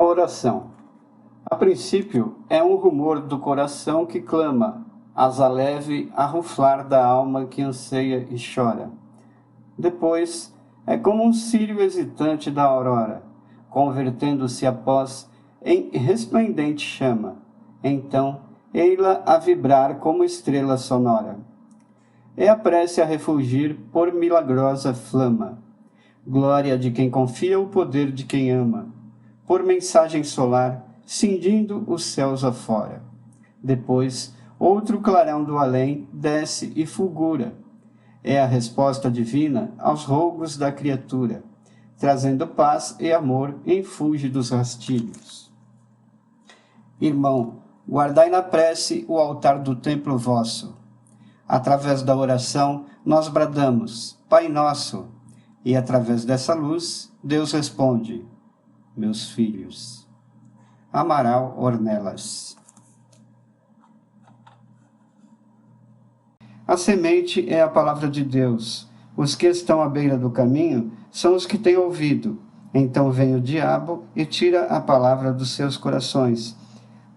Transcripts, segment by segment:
Oração. A princípio, é um rumor do coração que clama, asa leve a ruflar da alma que anseia e chora. Depois, é como um círio hesitante da aurora, convertendo-se após em resplendente chama. Então, ei-la a vibrar como estrela sonora. É a prece a refulgir por milagrosa flama. Glória de quem confia o poder de quem ama. Por mensagem solar, cindindo os céus afora. Depois, outro clarão do além desce e fulgura. É a resposta divina aos rogos da criatura, trazendo paz e amor em fúlgidos rastilhos. Irmão, guardai na prece o altar do templo vosso. Através da oração, nós bradamos, Pai Nosso, e através dessa luz, Deus responde, meus filhos. Amaral Ornelas. A semente é a palavra de Deus. Os que estão à beira do caminho são os que têm ouvido. Então vem o diabo e tira a palavra dos seus corações,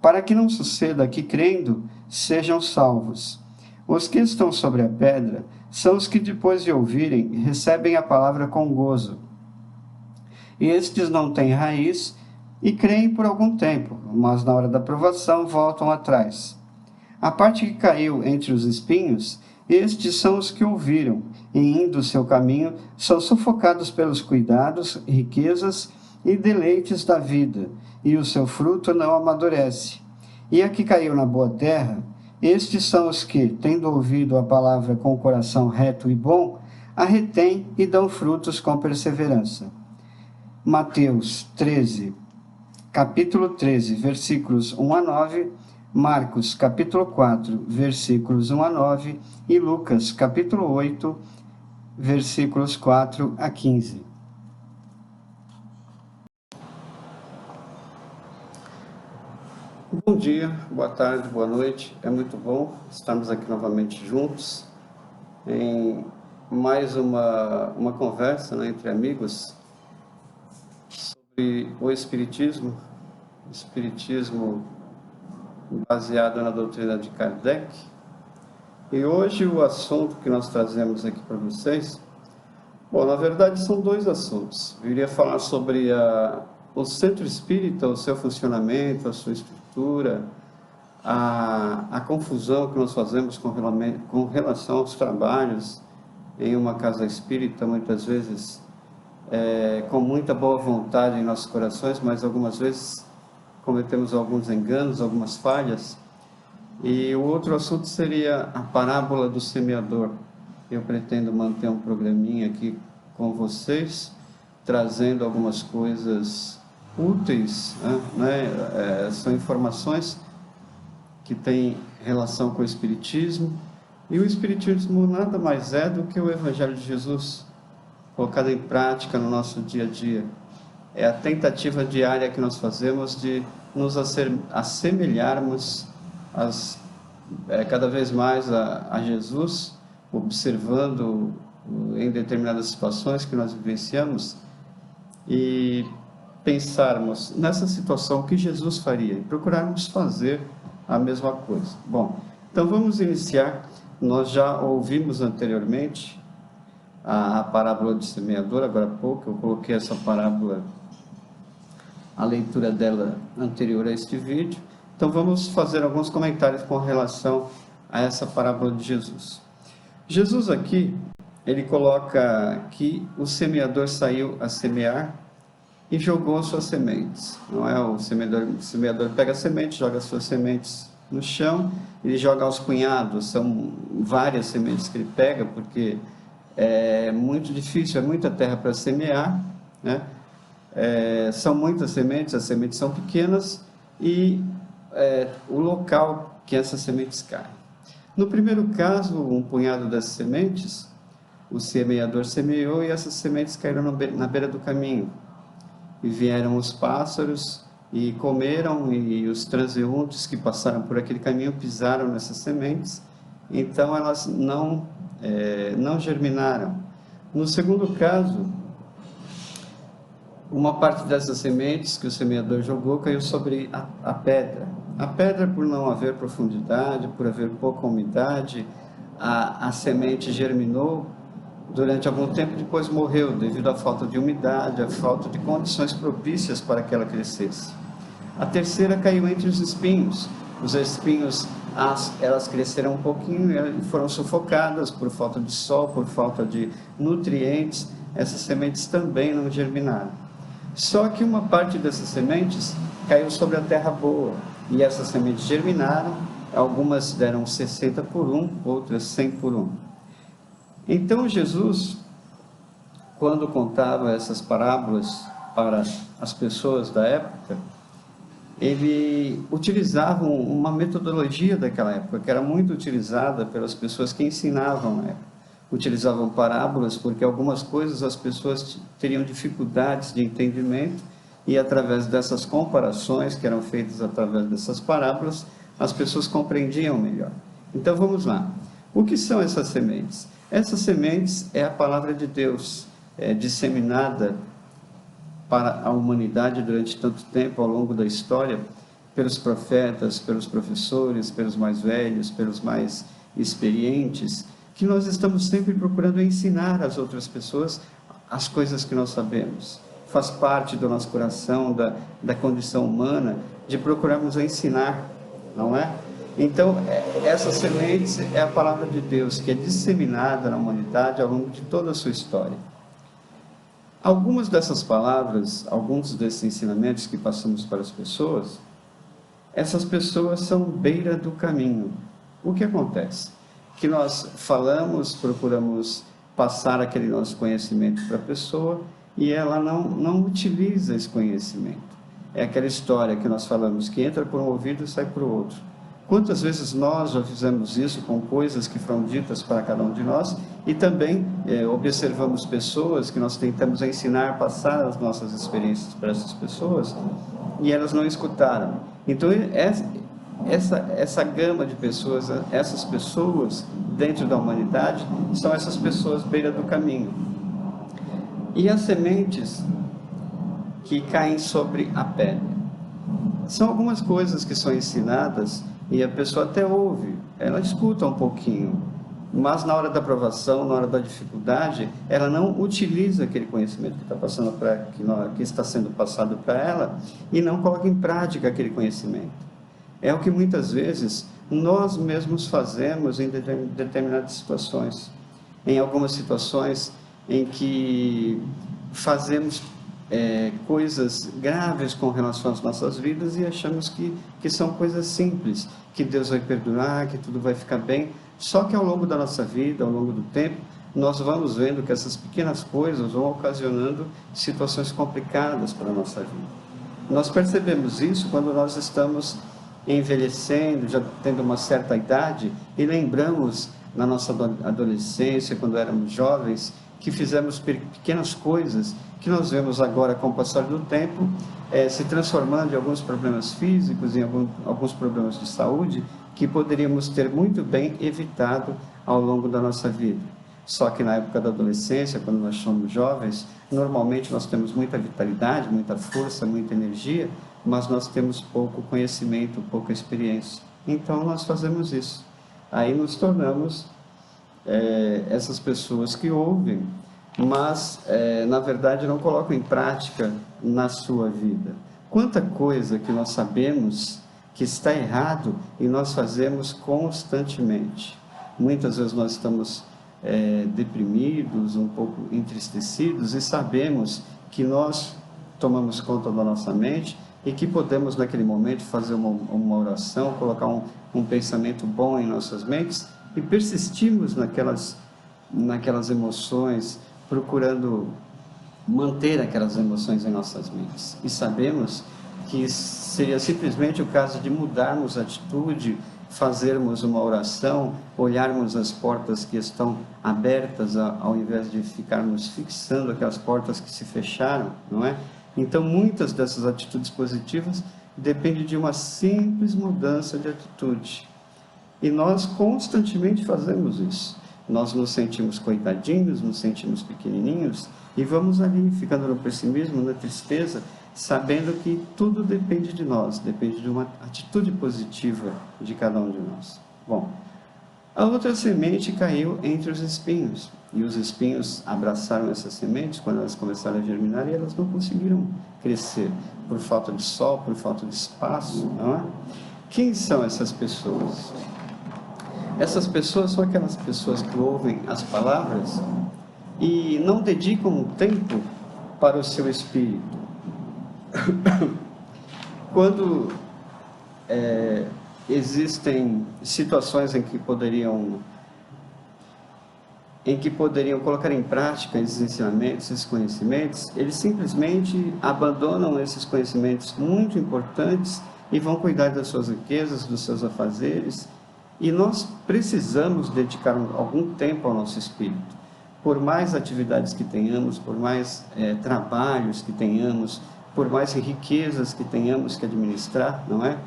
para que não suceda que, crendo, sejam salvos. Os que estão sobre a pedra são os que, depois de ouvirem, recebem a palavra com gozo. E estes não têm raiz e creem por algum tempo, mas na hora da provação voltam atrás. A parte que caiu entre os espinhos, estes são os que ouviram, e indo o seu caminho, são sufocados pelos cuidados, riquezas e deleites da vida, e o seu fruto não amadurece. E a que caiu na boa terra, estes são os que, tendo ouvido a palavra com o coração reto e bom, a retêm e dão frutos com perseverança. Mateus 13, capítulo 13, versículos 1 a 9, Marcos, capítulo 4, versículos 1 a 9 e Lucas, capítulo 8, versículos 4 a 15. Bom dia, boa tarde, boa noite. É muito bom estarmos aqui novamente juntos em mais uma conversa, né, entre amigos sobre o Espiritismo baseado na doutrina de Kardec. E hoje o assunto que nós trazemos aqui para vocês, bom, na verdade são dois assuntos. Eu iria falar sobre o centro espírita, o seu funcionamento, a sua estrutura, a confusão que nós fazemos com relação aos trabalhos em uma casa espírita, muitas vezes com muita boa vontade em nossos corações, mas algumas vezes cometemos alguns enganos, algumas falhas. E o outro assunto seria a parábola do semeador. Eu pretendo manter um programinha aqui com vocês, trazendo algumas coisas úteis, né? São informações que têm relação com o Espiritismo, e o Espiritismo nada mais é do que o Evangelho de Jesus, colocado em prática no nosso dia a dia. É a tentativa diária que nós fazemos de nos assemelharmos cada vez mais a Jesus, observando em determinadas situações que nós vivenciamos e pensarmos nessa situação o que Jesus faria e procurarmos fazer a mesma coisa. Bom, então vamos iniciar. Nós já ouvimos anteriormente a parábola do semeador, agora há pouco eu coloquei essa parábola, a leitura dela anterior a este vídeo. Então vamos fazer alguns comentários com relação a essa parábola de Jesus. Jesus aqui, ele coloca que o semeador saiu a semear e jogou suas sementes. Não é o semeador pega a semente, joga as suas sementes no chão, ele joga aos punhados, são várias sementes que ele pega, porque é muito difícil, é muita terra para semear, né? São muitas sementes, as sementes são pequenas, e o local que essas sementes caem. No primeiro caso, um punhado dessas sementes, o semeador semeou e essas sementes caíram na beira do caminho. E vieram os pássaros e comeram, e os transeuntes que passaram por aquele caminho pisaram nessas sementes, então elas não germinaram. No segundo caso, uma parte dessas sementes que o semeador jogou caiu sobre a pedra. A pedra, por não haver profundidade, por haver pouca umidade, a semente germinou durante algum tempo, depois morreu devido à falta de umidade, à falta de condições propícias para que ela crescesse. A terceira caiu entre os espinhos. Os espinhos, elas cresceram um pouquinho e foram sufocadas por falta de sol, por falta de nutrientes. Essas sementes também não germinaram. Só que uma parte dessas sementes caiu sobre a terra boa, e essas sementes germinaram. Algumas deram 60 por 1, outras 100 por 1. Então Jesus, quando contava essas parábolas para as pessoas da época, ele utilizava uma metodologia daquela época, que era muito utilizada pelas pessoas que ensinavam na época. Utilizavam parábolas porque algumas coisas as pessoas teriam dificuldades de entendimento, e através dessas comparações que eram feitas através dessas parábolas, as pessoas compreendiam melhor. Então vamos lá. O que são essas sementes? Essas sementes é a palavra de Deus, disseminada para a humanidade durante tanto tempo, ao longo da história, pelos profetas, pelos professores, pelos mais velhos, pelos mais experientes, que nós estamos sempre procurando ensinar às outras pessoas as coisas que nós sabemos. Faz parte do nosso coração, da condição humana, de procurarmos ensinar, não é? Então, essa semente é a palavra de Deus, que é disseminada na humanidade ao longo de toda a sua história. Algumas dessas palavras, alguns desses ensinamentos que passamos para as pessoas, essas pessoas são beira do caminho. O que acontece? Que nós falamos, procuramos passar aquele nosso conhecimento para a pessoa, e ela não utiliza esse conhecimento. É aquela história que nós falamos, que entra por um ouvido e sai por outro. Quantas vezes nós já fizemos isso com coisas que foram ditas para cada um de nós, e também observamos pessoas que nós tentamos ensinar, passar as nossas experiências para essas pessoas, e elas não escutaram. Então, essa gama de pessoas, essas pessoas dentro da humanidade, são essas pessoas beira do caminho. E as sementes que caem sobre a pedra. São algumas coisas que são ensinadas, e a pessoa até ouve, ela escuta um pouquinho, mas na hora da provação, na hora da dificuldade, ela não utiliza aquele conhecimento que está passando que está sendo passado para ela, e não coloca em prática aquele conhecimento. É o que muitas vezes nós mesmos fazemos em determinadas situações. Em algumas situações em que fazemos coisas graves com relação às nossas vidas, e achamos que são coisas simples, que Deus vai perdoar, que tudo vai ficar bem. Só que ao longo da nossa vida, ao longo do tempo, nós vamos vendo que essas pequenas coisas vão ocasionando situações complicadas para a nossa vida. Nós percebemos isso quando nós estamos envelhecendo, já tendo uma certa idade, e lembramos na nossa adolescência, quando éramos jovens, que fizemos pequenas coisas que nós vemos agora, com o passar do tempo, se transformando em alguns problemas físicos, em alguns problemas de saúde, que poderíamos ter muito bem evitado ao longo da nossa vida. Só que na época da adolescência, quando nós somos jovens, normalmente nós temos muita vitalidade, muita força, muita energia, mas nós temos pouco conhecimento, pouca experiência. Então nós fazemos isso. Aí nos tornamos essas pessoas que ouvem, mas na verdade não colocam em prática na sua vida. Quanta coisa que nós sabemos que está errado e nós fazemos constantemente. Muitas vezes nós estamos deprimidos, um pouco entristecidos, e sabemos que nós tomamos conta da nossa mente e que podemos naquele momento fazer uma oração, colocar um pensamento bom em nossas mentes, e persistimos naquelas emoções, procurando manter aquelas emoções em nossas mentes. E sabemos que seria simplesmente o caso de mudarmos a atitude, fazermos uma oração, olharmos as portas que estão abertas, ao invés de ficarmos fixando aquelas portas que se fecharam, não é? Então, muitas dessas atitudes positivas dependem de uma simples mudança de atitude. E nós constantemente fazemos isso. nós nos sentimos coitadinhos, nos sentimos pequenininhos e vamos ali ficando no pessimismo, na tristeza, sabendo que tudo depende de nós, depende de uma atitude positiva de cada um de nós. Bom, a outra semente caiu entre os espinhos, e os espinhos abraçaram essas sementes quando elas começaram a germinar e elas não conseguiram crescer, por falta de sol, por falta de espaço, não é? Quem são essas pessoas? Essas pessoas são aquelas pessoas que ouvem as palavras e não dedicam tempo para o seu espírito. Quando existem situações em que poderiam colocar em prática esses ensinamentos, esses conhecimentos, eles simplesmente abandonam esses conhecimentos muito importantes e vão cuidar das suas riquezas, dos seus afazeres. E nós precisamos dedicar algum tempo ao nosso espírito. Por mais atividades que tenhamos, por mais trabalhos que tenhamos, por mais riquezas que tenhamos que administrar, não é?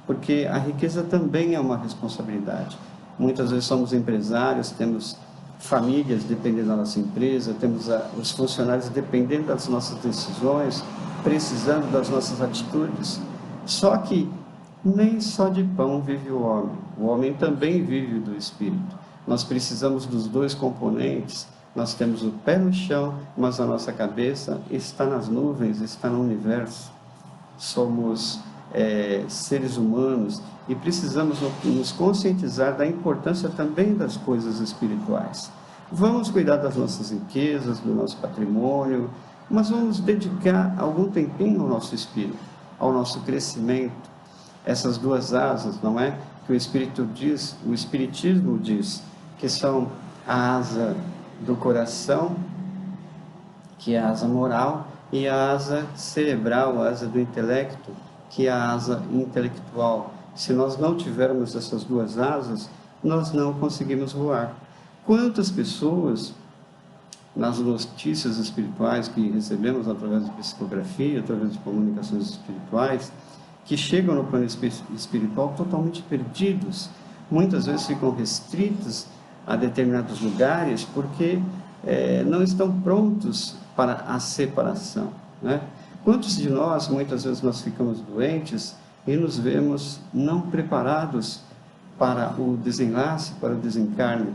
Porque a riqueza também é uma responsabilidade. Muitas vezes somos empresários, temos famílias dependendo da nossa empresa, temos os funcionários dependendo das nossas decisões, precisando das nossas atitudes. Só que nem só de pão vive o homem também vive do Espírito. Nós precisamos dos dois componentes. Nós temos o pé no chão, mas a nossa cabeça está nas nuvens, está no universo. Somos seres humanos e precisamos nos conscientizar da importância também das coisas espirituais. Vamos cuidar das nossas riquezas, do nosso patrimônio, mas vamos dedicar algum tempinho ao nosso espírito, ao nosso crescimento. Essas duas asas, não é? Que o Espiritismo diz que são a asa do coração, que é a asa moral, e a asa cerebral, a asa do intelecto, que é a asa intelectual. Se nós não tivermos essas duas asas, nós não conseguimos voar. Quantas pessoas, nas notícias espirituais que recebemos através de psicografia, através de comunicações espirituais, que chegam no plano espiritual totalmente perdidos, muitas vezes ficam restritos a determinados lugares porque não estão prontos para a separação, né? Quantos de nós, muitas vezes nós ficamos doentes e nos vemos não preparados para o desenlace, para o desencarne?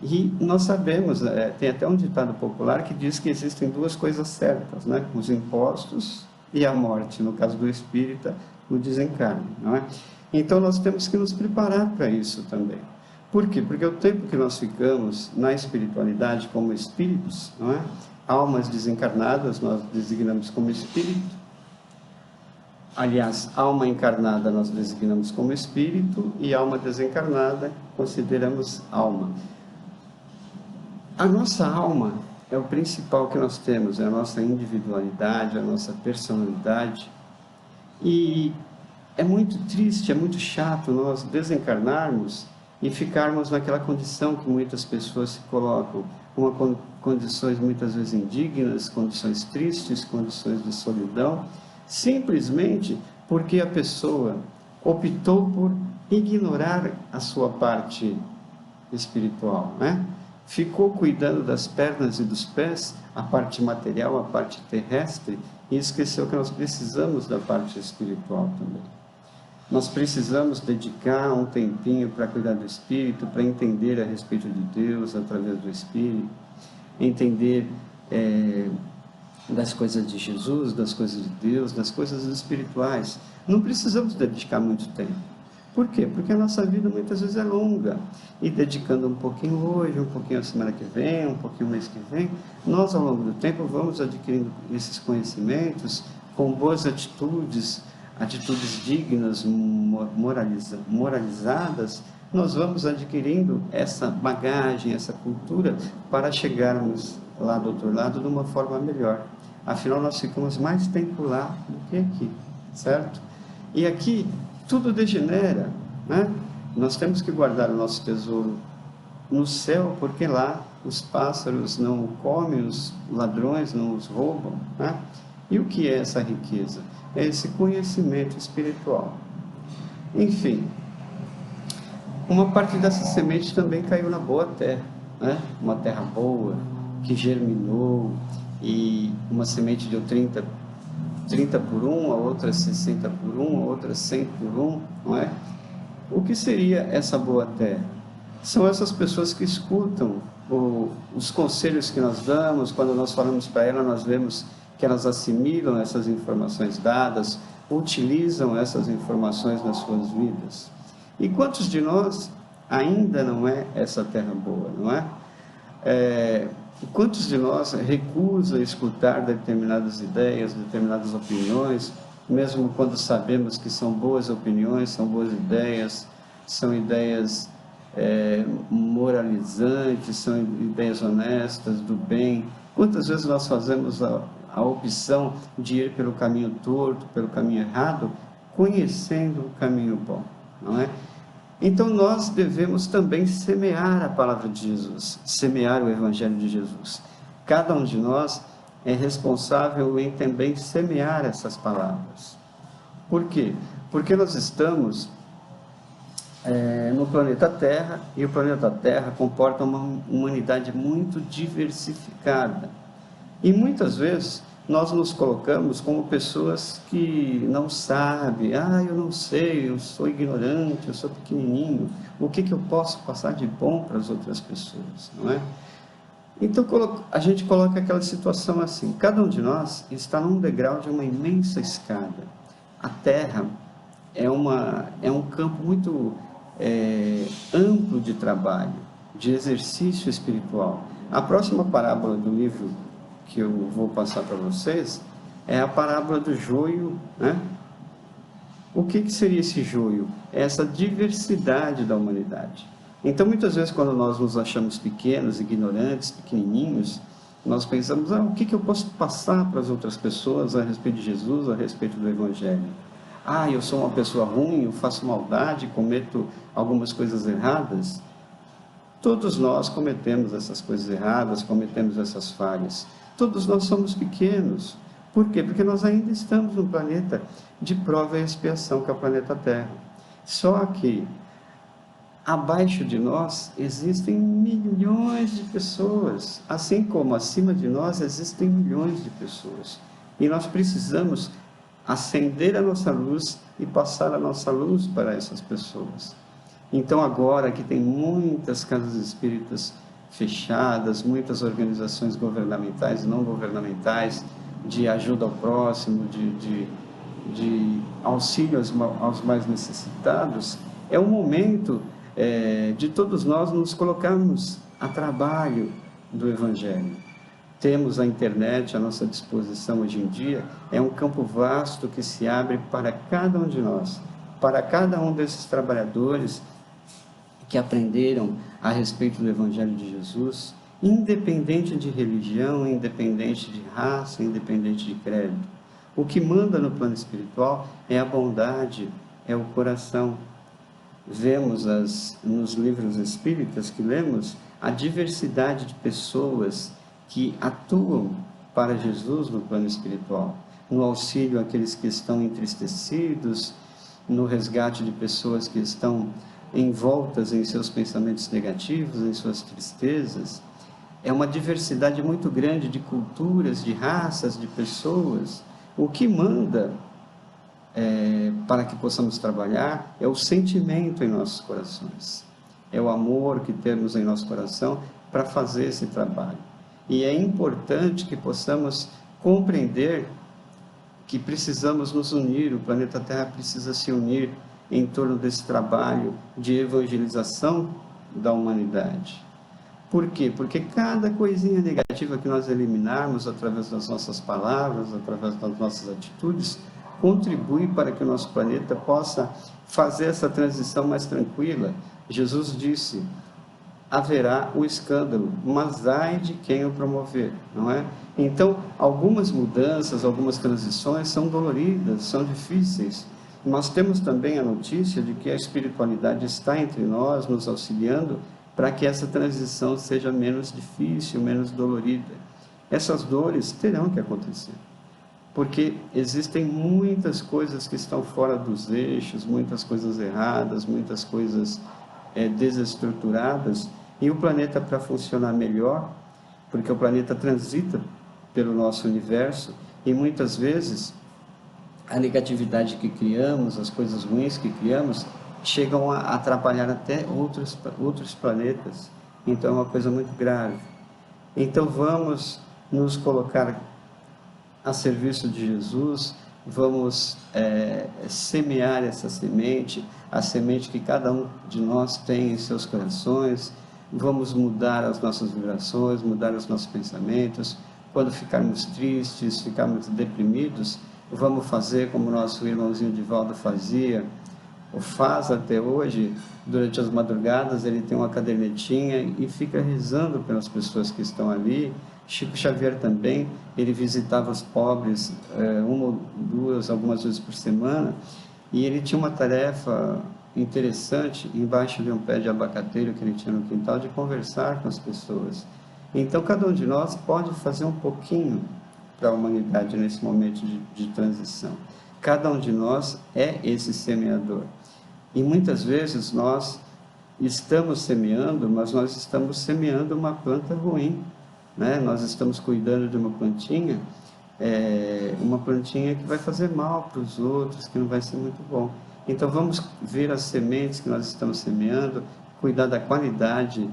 E nós sabemos, tem até um ditado popular que diz que existem duas coisas certas, né? Os impostos e a morte, no caso do espírita, o desencarne, não é? Então nós temos que nos preparar para isso também. Por quê? Porque o tempo que nós ficamos na espiritualidade como espíritos, não é? Almas desencarnadas nós designamos como espírito. Aliás, alma encarnada nós designamos como espírito e alma desencarnada consideramos alma. A nossa alma é o principal que nós temos, é a nossa individualidade, a nossa personalidade. E é muito triste, é muito chato nós desencarnarmos e ficarmos naquela condição que muitas pessoas se colocam, condições muitas vezes indignas, condições tristes, condições de solidão, simplesmente porque a pessoa optou por ignorar a sua parte espiritual, né? Ficou cuidando das pernas e dos pés, a parte material, a parte terrestre, e esqueceu que nós precisamos da parte espiritual também. Nós precisamos dedicar um tempinho para cuidar do espírito, para entender a respeito de Deus através do espírito, entender das coisas de Jesus, das coisas de Deus, das coisas espirituais. Não precisamos dedicar muito tempo. Por quê? Porque a nossa vida muitas vezes é longa. E dedicando um pouquinho hoje, um pouquinho a semana que vem, um pouquinho o mês que vem, nós ao longo do tempo vamos adquirindo esses conhecimentos com boas atitudes, atitudes dignas, moralizadas, nós vamos adquirindo essa bagagem, essa cultura para chegarmos lá do outro lado de uma forma melhor. Afinal, nós ficamos mais tempo lá do que aqui, certo? E aqui tudo degenera, né? Nós temos que guardar o nosso tesouro no céu, porque lá os pássaros não o comem, os ladrões não os roubam, né? E o que é essa riqueza? É esse conhecimento espiritual. Enfim, uma parte dessa semente também caiu na boa terra, né? Uma terra boa, que germinou, e uma semente deu 30 por 1, a outra 60 por 1, a outra 100 por 1, não é? O que seria essa boa terra? São essas pessoas que escutam os conselhos que nós damos. Quando nós falamos para elas, nós vemos que elas assimilam essas informações dadas, utilizam essas informações nas suas vidas. E quantos de nós ainda não é essa terra boa, não é? Quantos de nós recusa escutar determinadas ideias, determinadas opiniões, mesmo quando sabemos que são boas opiniões, são boas ideias, são ideias moralizantes, são ideias honestas, do bem? Quantas vezes nós fazemos a opção de ir pelo caminho torto, pelo caminho errado, conhecendo o caminho bom, não é? Então nós devemos também semear a palavra de Jesus, semear o Evangelho de Jesus. Cada um de nós é responsável em também semear essas palavras. Por quê? Porque nós estamos no planeta Terra, e o planeta Terra comporta uma humanidade muito diversificada. E muitas vezes nós nos colocamos como pessoas que não sabem. Eu não sei, eu sou ignorante, eu sou pequenininho, o que eu posso passar de bom para as outras pessoas, não é? Então a gente coloca aquela situação assim: cada um de nós está num degrau de uma imensa escada. A Terra é um campo muito amplo de trabalho, de exercício espiritual. A próxima parábola do livro que eu vou passar para vocês é a parábola do joio, né? O que seria esse joio? É essa diversidade da humanidade. Então, muitas vezes, quando nós nos achamos pequenos, ignorantes, pequenininhos, nós pensamos: o que eu posso passar para as outras pessoas a respeito de Jesus, a respeito do Evangelho? Eu sou uma pessoa ruim, eu faço maldade, cometo algumas coisas erradas. Todos nós cometemos essas coisas erradas, cometemos essas falhas. Todos nós somos pequenos. Por quê? Porque nós ainda estamos num planeta de prova e expiação, que é o planeta Terra. Só que abaixo de nós existem milhões de pessoas, assim como acima de nós existem milhões de pessoas. E nós precisamos acender a nossa luz e passar a nossa luz para essas pessoas. Então, agora que tem muitas casas espíritas fechadas, muitas organizações governamentais e não governamentais de ajuda ao próximo, de auxílio aos mais necessitados, é o momento de todos nós nos colocarmos a trabalho do Evangelho. Temos a internet à nossa disposição hoje em dia, é um campo vasto que se abre para cada um de nós, para cada um desses trabalhadores que aprenderam a respeito do Evangelho de Jesus, independente de religião, independente de raça, independente de credo. O que manda no plano espiritual é a bondade, é o coração. Vemos nos livros espíritas que lemos a diversidade de pessoas que atuam para Jesus no plano espiritual, no auxílio àqueles que estão entristecidos, no resgate de pessoas que estão envoltas em seus pensamentos negativos, em suas tristezas. É uma diversidade muito grande de culturas, de raças, de pessoas. O que manda para que possamos trabalhar é o sentimento em nossos corações, é o amor que temos em nosso coração para fazer esse trabalho. E é importante que possamos compreender que precisamos nos unir, o planeta Terra precisa se unir em torno desse trabalho de evangelização da humanidade. Por quê? Porque cada coisinha negativa que nós eliminarmos através das nossas palavras, através das nossas atitudes, contribui para que o nosso planeta possa fazer essa transição mais tranquila. Jesus disse: haverá o escândalo, mas ai de quem o promover, não é? Então, algumas mudanças, algumas transições são doloridas, são difíceis. Nós temos também a notícia de que a espiritualidade está entre nós, nos auxiliando para que essa transição seja menos difícil, menos dolorida. Essas dores terão que acontecer, porque existem muitas coisas que estão fora dos eixos, muitas coisas erradas, muitas coisas desestruturadas, E o planeta, para funcionar melhor, porque o planeta transita pelo nosso universo, e muitas vezes a negatividade que criamos, as coisas ruins que criamos, chegam a atrapalhar até outros planetas. Então é uma coisa muito grave. Então vamos nos colocar a serviço de Jesus, vamos semear essa semente, a semente que cada um de nós tem em seus corações, vamos mudar as nossas vibrações, mudar os nossos pensamentos. Quando ficarmos tristes, ficarmos deprimidos, vamos fazer como nosso irmãozinho Divaldo fazia, ou faz até hoje. Durante as madrugadas ele tem uma cadernetinha e fica rezando pelas pessoas que estão ali. Chico Xavier também, ele visitava os pobres uma ou duas, algumas vezes por semana, e ele tinha uma tarefa interessante, embaixo de um pé de abacateiro que ele tinha no quintal, de conversar com as pessoas. Então cada um de nós pode fazer um pouquinho para a humanidade nesse momento de transição. Cada um de nós é esse semeador. E muitas vezes nós estamos semeando, mas nós estamos semeando uma planta ruim, né? Nós estamos cuidando de uma plantinha que vai fazer mal para os outros, que não vai ser muito bom. Então vamos ver as sementes que nós estamos semeando, cuidar da qualidade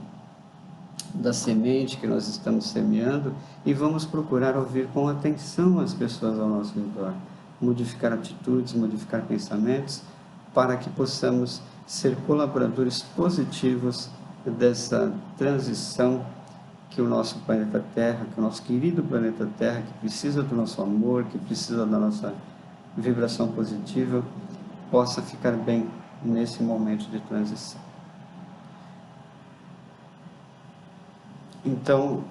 da semente que nós estamos semeando, e vamos procurar ouvir com atenção as pessoas ao nosso redor, modificar atitudes, modificar pensamentos, para que possamos ser colaboradores positivos dessa transição que o nosso planeta Terra, que o nosso querido planeta Terra, que precisa do nosso amor, que precisa da nossa vibração positiva, possa ficar bem nesse momento de transição. Então,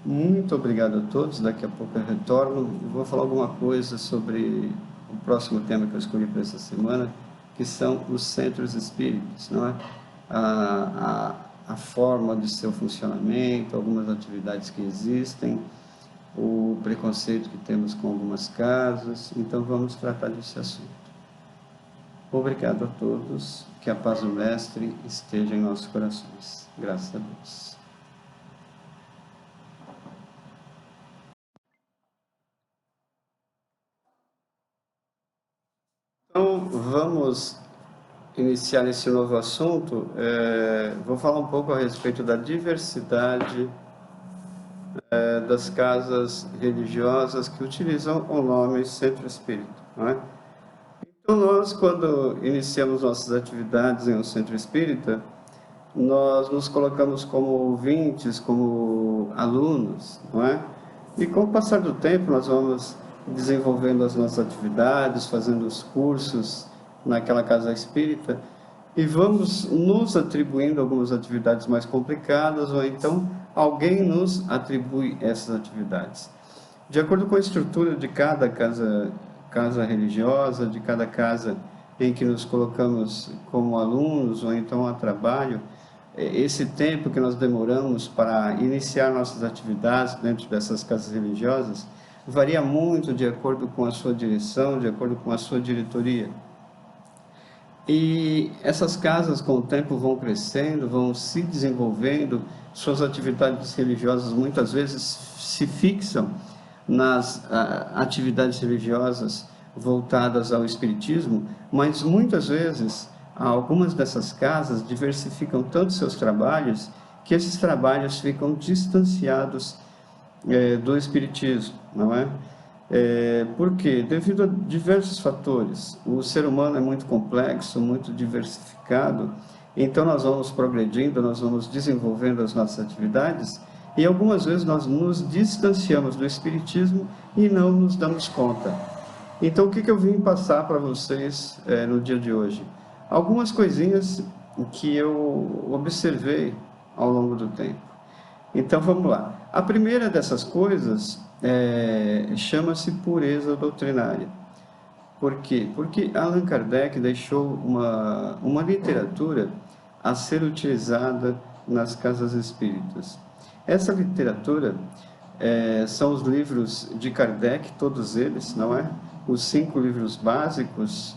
muito obrigado a todos. Daqui a pouco eu retorno. Eu vou falar alguma coisa sobre o próximo tema que eu escolhi para essa semana, que são os centros espíritas, não é? A forma de seu funcionamento, algumas atividades que existem, o preconceito que temos com algumas casas. Então vamos tratar desse assunto. Obrigado a todos, que a paz do Mestre esteja em nossos corações. Graças a Deus. Então vamos iniciar esse novo assunto. Vou falar um pouco a respeito da diversidade das casas religiosas que utilizam o nome Centro Espírita, não é? Então nós, quando iniciamos nossas atividades em um Centro Espírita, nós nos colocamos como ouvintes, como alunos, não é? E com o passar do tempo nós vamos desenvolvendo as nossas atividades, fazendo os cursos naquela casa espírita, e vamos nos atribuindo algumas atividades mais complicadas, ou então alguém nos atribui essas atividades. De acordo com a estrutura de cada casa religiosa, de cada casa em que nos colocamos como alunos, ou então a trabalho, esse tempo que nós demoramos para iniciar nossas atividades dentro dessas casas religiosas varia muito de acordo com a sua direção, de acordo com a sua diretoria. E essas casas, com o tempo, vão crescendo, vão se desenvolvendo, suas atividades religiosas muitas vezes se fixam nas atividades religiosas voltadas ao espiritismo, mas muitas vezes algumas dessas casas diversificam tanto seus trabalhos que esses trabalhos ficam distanciados do espiritismo, não é? Por quê? Devido a diversos fatores. O ser humano é muito complexo, muito diversificado, então nós vamos progredindo, nós vamos desenvolvendo as nossas atividades, e algumas vezes nós nos distanciamos do espiritismo e não nos damos conta. Então o que eu vim passar para vocês no dia de hoje? Algumas coisinhas que eu observei ao longo do tempo. Então vamos lá. A primeira dessas coisas chama-se pureza doutrinária. Por quê? Porque Allan Kardec deixou uma literatura a ser utilizada nas casas espíritas. Essa literatura são os livros de Kardec, todos eles, não é? Os 5 livros básicos,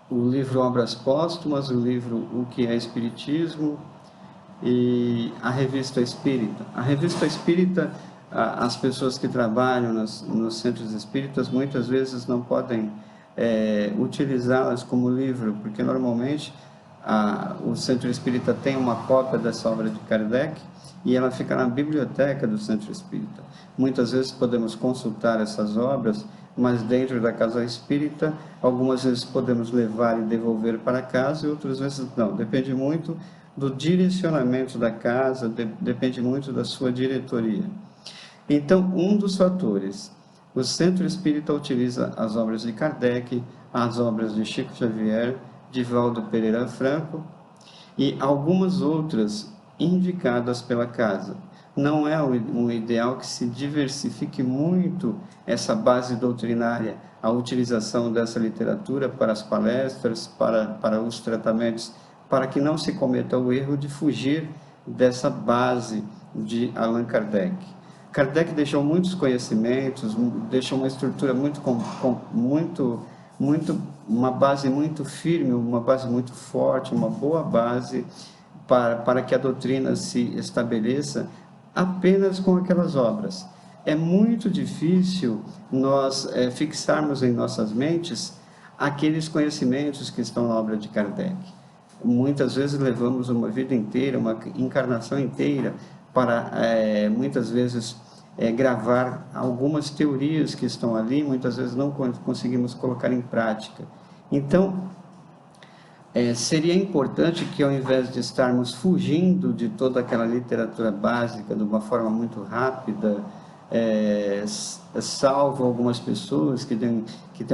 o livro Obras Póstumas, o livro O que é Espiritismo e a Revista Espírita. A Revista Espírita, as pessoas que trabalham nos centros espíritas muitas vezes não podem utilizá-las como livro, porque normalmente o centro espírita tem uma cópia dessa obra de Kardec e ela fica na biblioteca do centro espírita. Muitas vezes podemos consultar essas obras, mas dentro da casa espírita, algumas vezes podemos levar e devolver para casa e outras vezes não. Depende muito do direcionamento da casa, depende muito da sua diretoria. Então, um dos fatores, o centro espírita utiliza as obras de Kardec, as obras de Chico Xavier, de Valdo Pereira Franco e algumas outras indicadas pela casa. Não é um ideal que se diversifique muito essa base doutrinária, a utilização dessa literatura para as palestras, para os tratamentos, para que não se cometa o erro de fugir dessa base de Allan Kardec. Kardec deixou muitos conhecimentos, deixou uma estrutura uma base muito firme, uma base muito forte, uma boa base para que a doutrina se estabeleça apenas com aquelas obras. É muito difícil nós fixarmos em nossas mentes aqueles conhecimentos que estão na obra de Kardec. Muitas vezes levamos uma vida inteira, uma encarnação inteira, para muitas vezes gravar algumas teorias que estão ali, muitas vezes não conseguimos colocar em prática. Então, seria importante que, ao invés de estarmos fugindo de toda aquela literatura básica de uma forma muito rápida, salvo algumas pessoas que têm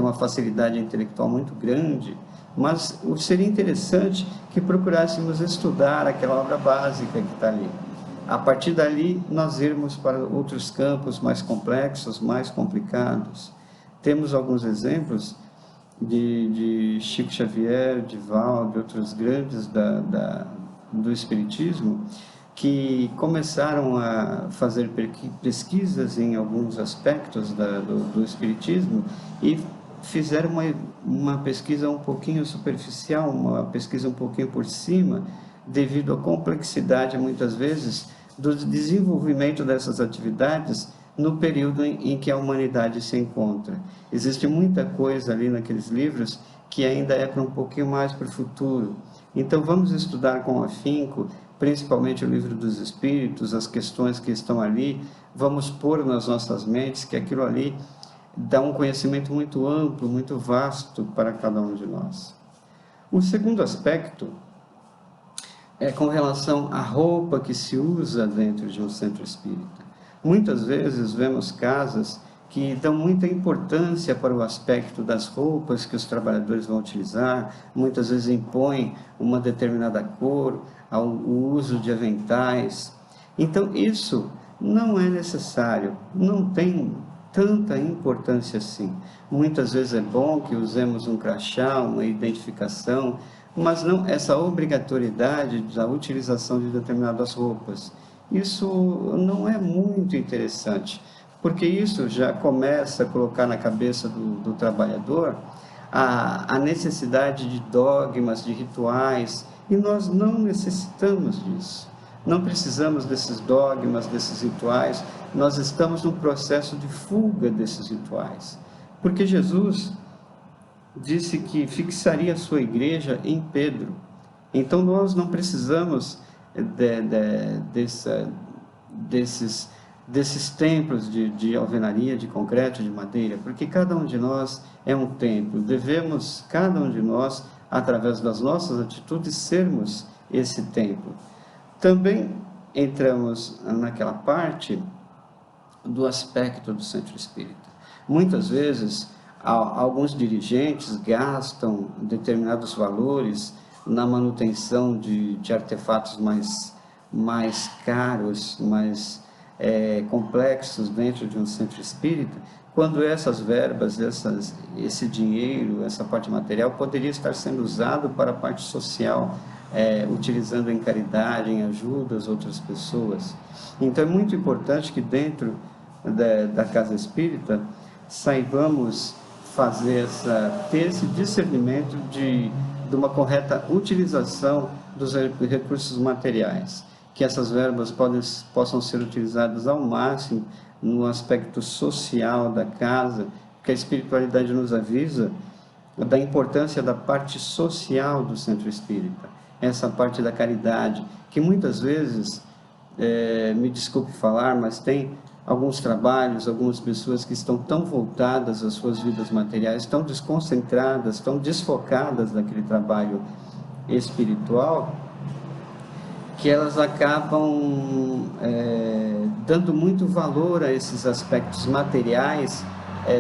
uma facilidade intelectual muito grande, mas seria interessante que procurássemos estudar aquela obra básica que está ali. A partir dali, nós irmos para outros campos mais complexos, mais complicados. Temos alguns exemplos de Chico Xavier, de Valdo, de outros grandes do Espiritismo, que começaram a fazer pesquisas em alguns aspectos do Espiritismo e fizeram uma pesquisa um pouquinho superficial, uma pesquisa um pouquinho por cima, devido à complexidade, muitas vezes, do desenvolvimento dessas atividades no período em que a humanidade se encontra. Existe muita coisa ali naqueles livros que ainda é para um pouquinho mais para o futuro. Então, vamos estudar com afinco, principalmente o Livro dos Espíritos, as questões que estão ali, vamos pôr nas nossas mentes que aquilo ali dá um conhecimento muito amplo, muito vasto para cada um de nós. O segundo aspecto é com relação à roupa que se usa dentro de um centro espírita. Muitas vezes vemos casas que dão muita importância para o aspecto das roupas que os trabalhadores vão utilizar, muitas vezes impõem uma determinada cor, o uso de aventais. Então, isso não é necessário, não tem tanta importância assim. Muitas vezes é bom que usemos um crachá, uma identificação, mas não essa obrigatoriedade da utilização de determinadas roupas. Isso não é muito interessante, porque isso já começa a colocar na cabeça do trabalhador a necessidade de dogmas, de rituais, e nós não necessitamos disso. Não precisamos desses dogmas, desses rituais, nós estamos num processo de fuga desses rituais, porque Jesus disse que fixaria a sua igreja em Pedro. Então, nós não precisamos desses templos de alvenaria, de concreto, de madeira, porque cada um de nós é um templo. Devemos, cada um de nós, através das nossas atitudes, sermos esse templo. Também entramos naquela parte do aspecto do centro espírita. Muitas vezes, alguns dirigentes gastam determinados valores na manutenção de artefatos mais caros, mais complexos dentro de um centro espírita, quando essas verbas, esse dinheiro, essa parte material, poderia estar sendo usado para a parte social, utilizando em caridade, em ajuda às outras pessoas. Então, é muito importante que dentro da casa espírita saibamos ter esse discernimento de uma correta utilização dos recursos materiais, que essas verbas possam ser utilizadas ao máximo no aspecto social da casa, porque a espiritualidade nos avisa da importância da parte social do centro espírita, essa parte da caridade, que muitas vezes, me desculpe falar, mas tem alguns trabalhos, algumas pessoas que estão tão voltadas às suas vidas materiais, tão desconcentradas, tão desfocadas daquele trabalho espiritual, que elas acabam dando muito valor a esses aspectos materiais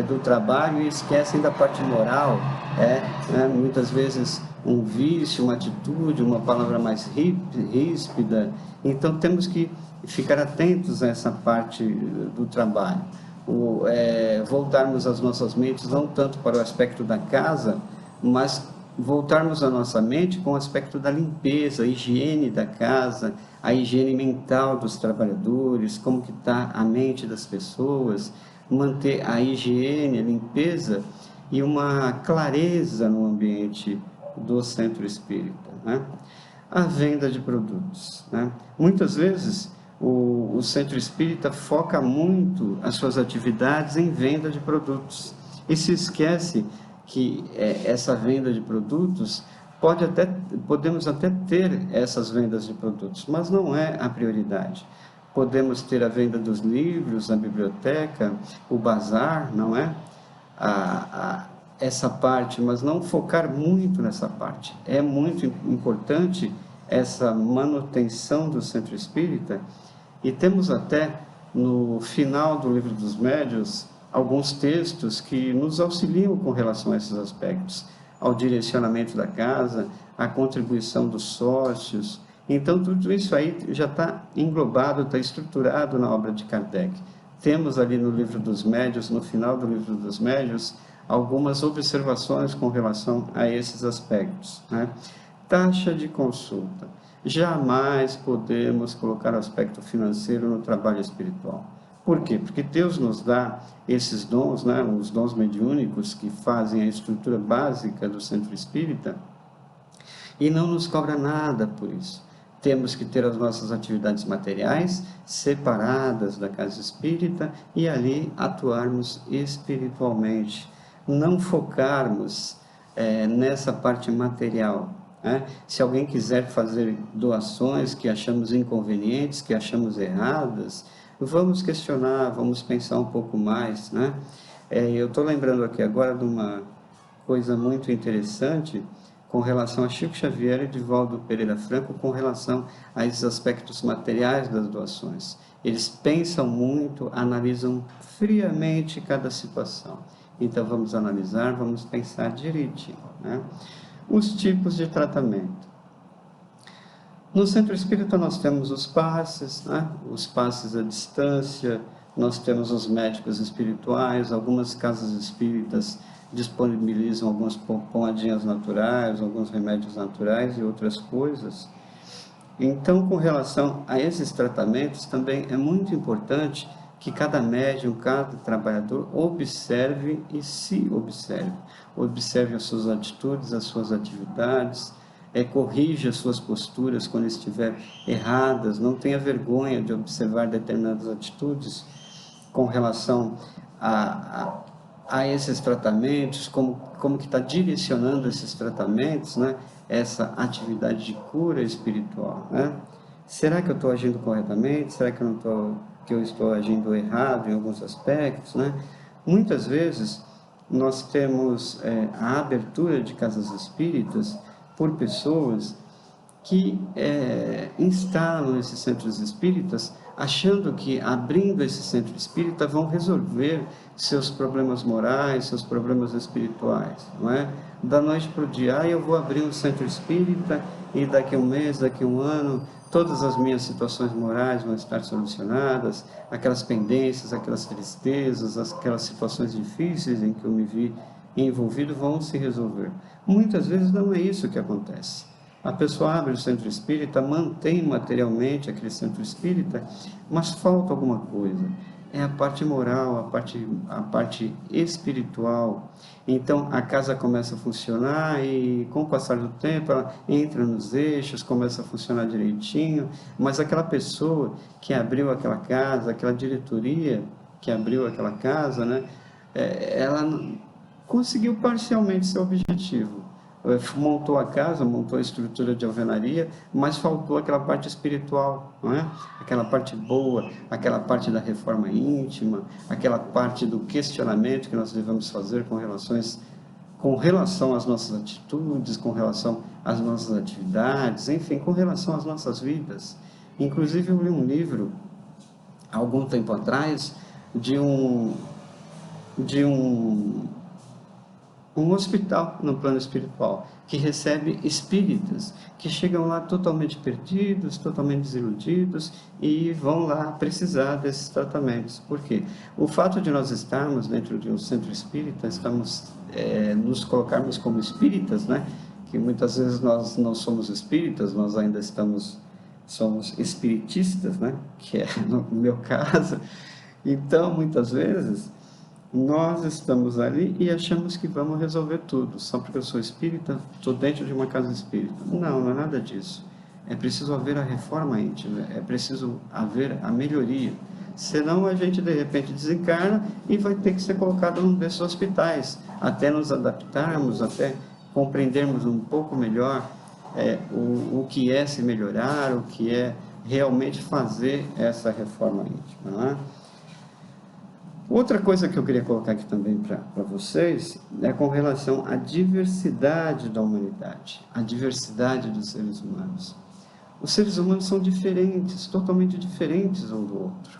do trabalho e esquecem da parte moral, muitas vezes um vício, uma atitude, uma palavra mais ríspida. Então temos que ficar atentos a essa parte do trabalho, voltarmos as nossas mentes não tanto para o aspecto da casa, mas voltarmos a nossa mente com o aspecto da limpeza, a higiene da casa, a higiene mental dos trabalhadores, como que está a mente das pessoas, manter a higiene, a limpeza e uma clareza no ambiente do centro espírita, né? A venda de produtos, né? Muitas vezes o centro espírita foca muito as suas atividades em venda de produtos e se esquece que essa venda de produtos podemos até ter essas vendas de produtos, mas não é a prioridade. Podemos ter a venda dos livros, a biblioteca, o bazar, não é? Essa parte, mas não focar muito nessa parte. É muito importante essa manutenção do centro espírita, e temos até no final do Livro dos Médiuns alguns textos que nos auxiliam com relação a esses aspectos, ao direcionamento da casa, à contribuição dos sócios. Então, tudo isso aí já está englobado, está estruturado na obra de Kardec. Temos ali no Livro dos Médiuns, no final do Livro dos Médiuns, algumas observações com relação a esses aspectos, né? Taxa de consulta. Jamais podemos colocar o aspecto financeiro no trabalho espiritual. Por quê? Porque Deus nos dá esses dons, né? Os dons mediúnicos que fazem a estrutura básica do centro espírita, e não nos cobra nada por isso. Temos que ter as nossas atividades materiais separadas da casa espírita e ali atuarmos espiritualmente, não focarmos nessa parte material, né? Se alguém quiser fazer doações que achamos inconvenientes, que achamos erradas, vamos questionar, vamos pensar um pouco mais, né? Eu estou lembrando aqui agora de uma coisa muito interessante com relação a Chico Xavier e Divaldo Pereira Franco, com relação a esses aspectos materiais das doações. Eles pensam muito, analisam friamente cada situação. Então, vamos analisar, vamos pensar direitinho, né? Os tipos de tratamento. No centro espírita nós temos os passes, né? Os passes à distância, nós temos os médicos espirituais, algumas casas espíritas disponibilizam algumas pomadinhas naturais, alguns remédios naturais e outras coisas. Então, com relação a esses tratamentos, também é muito importante que cada médium, cada trabalhador observe e se observe. Observe as suas atitudes, as suas atividades, corrija as suas posturas quando estiver erradas, não tenha vergonha de observar determinadas atitudes com relação a esses tratamentos, como que está direcionando esses tratamentos, né? Essa atividade de cura espiritual, né? Será que eu estou agindo corretamente? Será que eu estou agindo errado em alguns aspectos, né? Muitas vezes nós temos a abertura de casas espíritas por pessoas que instalam esses centros espíritas achando que abrindo esse centro espírita vão resolver seus problemas morais, seus problemas espirituais, não é? Da noite para o dia, eu vou abrir um centro espírita e daqui a um mês, daqui a um ano, todas as minhas situações morais vão estar solucionadas, aquelas pendências, aquelas tristezas, aquelas situações difíceis em que eu me vi envolvido vão se resolver. Muitas vezes não é isso que acontece. A pessoa abre o centro espírita, mantém materialmente aquele centro espírita, mas falta alguma coisa. é a parte moral, a parte espiritual. Então, a casa começa a funcionar e, com o passar do tempo, ela entra nos eixos, começa a funcionar direitinho, mas aquela pessoa que abriu aquela casa, aquela diretoria que abriu aquela casa, né, ela conseguiu parcialmente seu objetivo. Montou a casa, montou a estrutura de alvenaria, mas faltou aquela parte espiritual, não é? Aquela parte boa, aquela parte da reforma íntima, aquela parte do questionamento que nós devemos fazer com relação às nossas atitudes, com relação às nossas atividades, enfim, com relação às nossas vidas. Inclusive, eu li um livro, há algum tempo atrás, de um hospital no plano espiritual, que recebe espíritas, que chegam lá totalmente perdidos, totalmente desiludidos, e vão lá precisar desses tratamentos. Por quê? O fato de nós estarmos dentro de um centro espírita, nos colocarmos como espíritas, né? Que muitas vezes nós não somos espíritas, nós ainda somos espiritistas, né? Que é no meu caso. Então, muitas vezes, nós estamos ali e achamos que vamos resolver tudo. Só porque eu sou espírita, estou dentro de uma casa espírita. Não, não é nada disso. É preciso haver a reforma íntima, é preciso haver a melhoria. Senão a gente, de repente, desencarna e vai ter que ser colocado num desses hospitais, até nos adaptarmos, até compreendermos um pouco melhor o que é se melhorar, o que é realmente fazer essa reforma íntima, não é? Outra coisa que eu queria colocar aqui também para vocês é com relação à diversidade da humanidade, a diversidade dos seres humanos. Os seres humanos são diferentes, totalmente diferentes um do outro.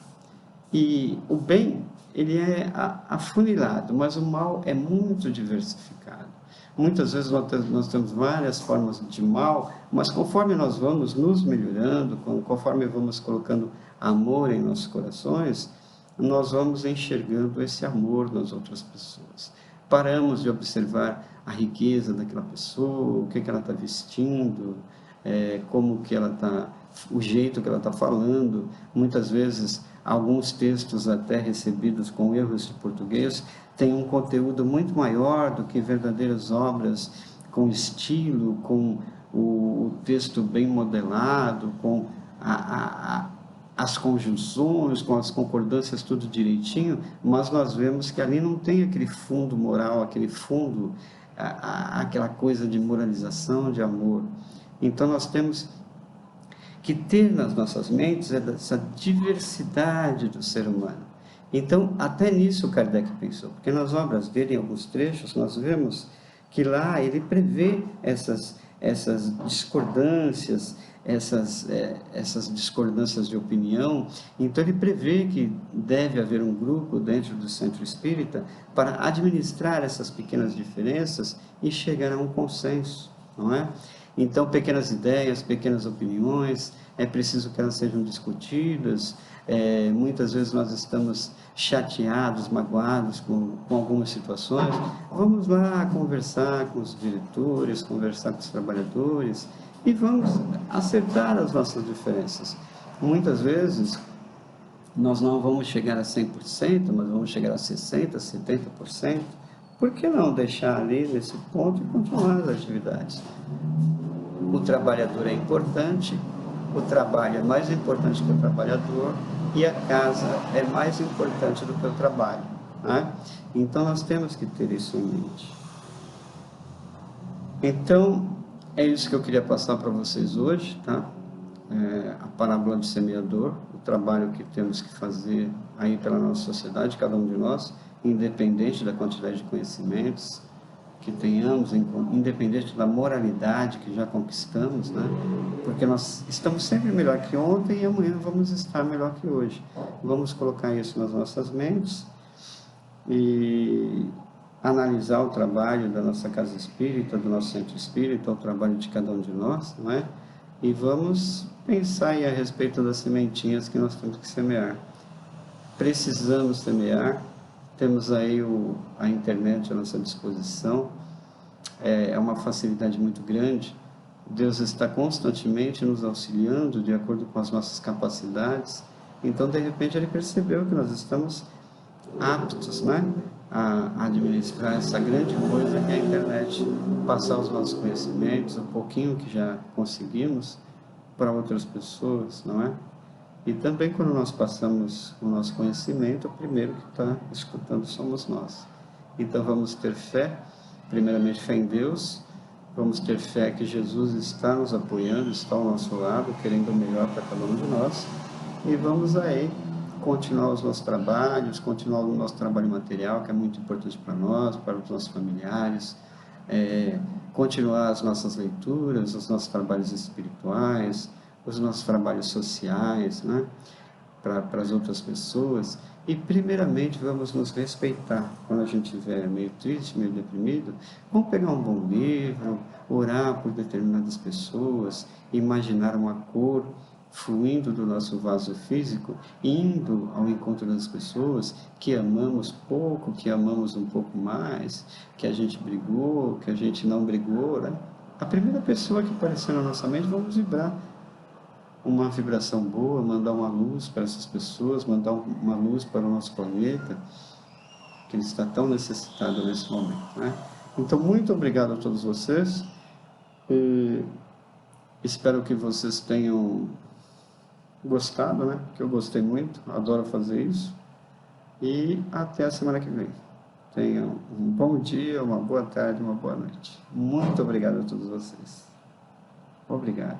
E o bem, ele é afunilado, mas o mal é muito diversificado. Muitas vezes nós temos várias formas de mal, mas conforme nós vamos nos melhorando, conforme vamos colocando amor em nossos corações, nós vamos enxergando esse amor nas outras pessoas. Paramos de observar a riqueza daquela pessoa, o que ela está vestindo, como que ela está, o jeito que ela está falando. Muitas vezes, alguns textos até recebidos com erros de português têm um conteúdo muito maior do que verdadeiras obras com estilo, com o texto bem modelado, com as conjunções, com as concordâncias, tudo direitinho, mas nós vemos que ali não tem aquele fundo moral, aquele fundo, aquela coisa de moralização, de amor. Então nós temos que ter nas nossas mentes essa diversidade do ser humano. Então, até nisso Kardec pensou, porque nas obras dele, em alguns trechos, nós vemos que lá ele prevê essas discordâncias, essas discordâncias de opinião. Então ele prevê que deve haver um grupo dentro do centro espírita para administrar essas pequenas diferenças e chegar a um consenso, não é? Então, pequenas ideias, pequenas opiniões, é preciso que elas sejam discutidas. Muitas vezes nós estamos chateados, magoados com algumas situações. Vamos lá conversar com os diretores, conversar com os trabalhadores e vamos acertar as nossas diferenças. Muitas vezes nós não vamos chegar a 100%, mas vamos chegar a 60%, 70%. Por que não deixar ali nesse ponto e continuar as atividades? O trabalhador é importante, o trabalho é mais importante que o trabalhador e a casa é mais importante do que o trabalho, né? Então nós temos que ter isso em mente. Então é isso que eu queria passar para vocês hoje, tá? A parábola do semeador, o trabalho que temos que fazer aí pela nossa sociedade, cada um de nós, independente da quantidade de conhecimentos que tenhamos, independente da moralidade que já conquistamos, né? Porque nós estamos sempre melhor que ontem e amanhã vamos estar melhor que hoje. Vamos colocar isso nas nossas mentes e analisar o trabalho da nossa casa espírita, do nosso centro espírita, o trabalho de cada um de nós, não é? E vamos pensar aí a respeito das sementinhas que nós temos que semear. Precisamos semear. Temos aí a internet à nossa disposição, é uma facilidade muito grande. Deus está constantemente nos auxiliando de acordo com as nossas capacidades, Então, de repente, ele percebeu que nós estamos aptos, né, a administrar essa grande coisa que é a internet, passar os nossos conhecimentos, um pouquinho que já conseguimos, para outras pessoas, não é? E também quando nós passamos o nosso conhecimento, o primeiro que está escutando somos nós. Então vamos ter fé, primeiramente fé em Deus, vamos ter fé que Jesus está nos apoiando, está ao nosso lado, querendo o melhor para cada um de nós, e vamos aí continuar os nossos trabalhos, continuar o nosso trabalho material, que é muito importante para nós, para os nossos familiares, continuar as nossas leituras, os nossos trabalhos espirituais, os nossos trabalhos sociais, né, para as outras pessoas. E, primeiramente, vamos nos respeitar. Quando a gente estiver meio triste, meio deprimido, vamos pegar um bom livro, orar por determinadas pessoas, imaginar uma cor fluindo do nosso vaso físico, indo ao encontro das pessoas que amamos pouco, que amamos um pouco mais, que a gente brigou, que a gente não brigou, né? A primeira pessoa que aparecer na nossa mente, vamos vibrar uma vibração boa, mandar uma luz para essas pessoas, mandar uma luz para o nosso planeta, que ele está tão necessitado nesse momento, né? Então, muito obrigado a todos vocês, e espero que vocês tenham gostado, né? Que eu gostei muito, adoro fazer isso, e até a semana que vem. Tenham um bom dia, uma boa tarde, uma boa noite. Muito obrigado a todos vocês. Obrigado.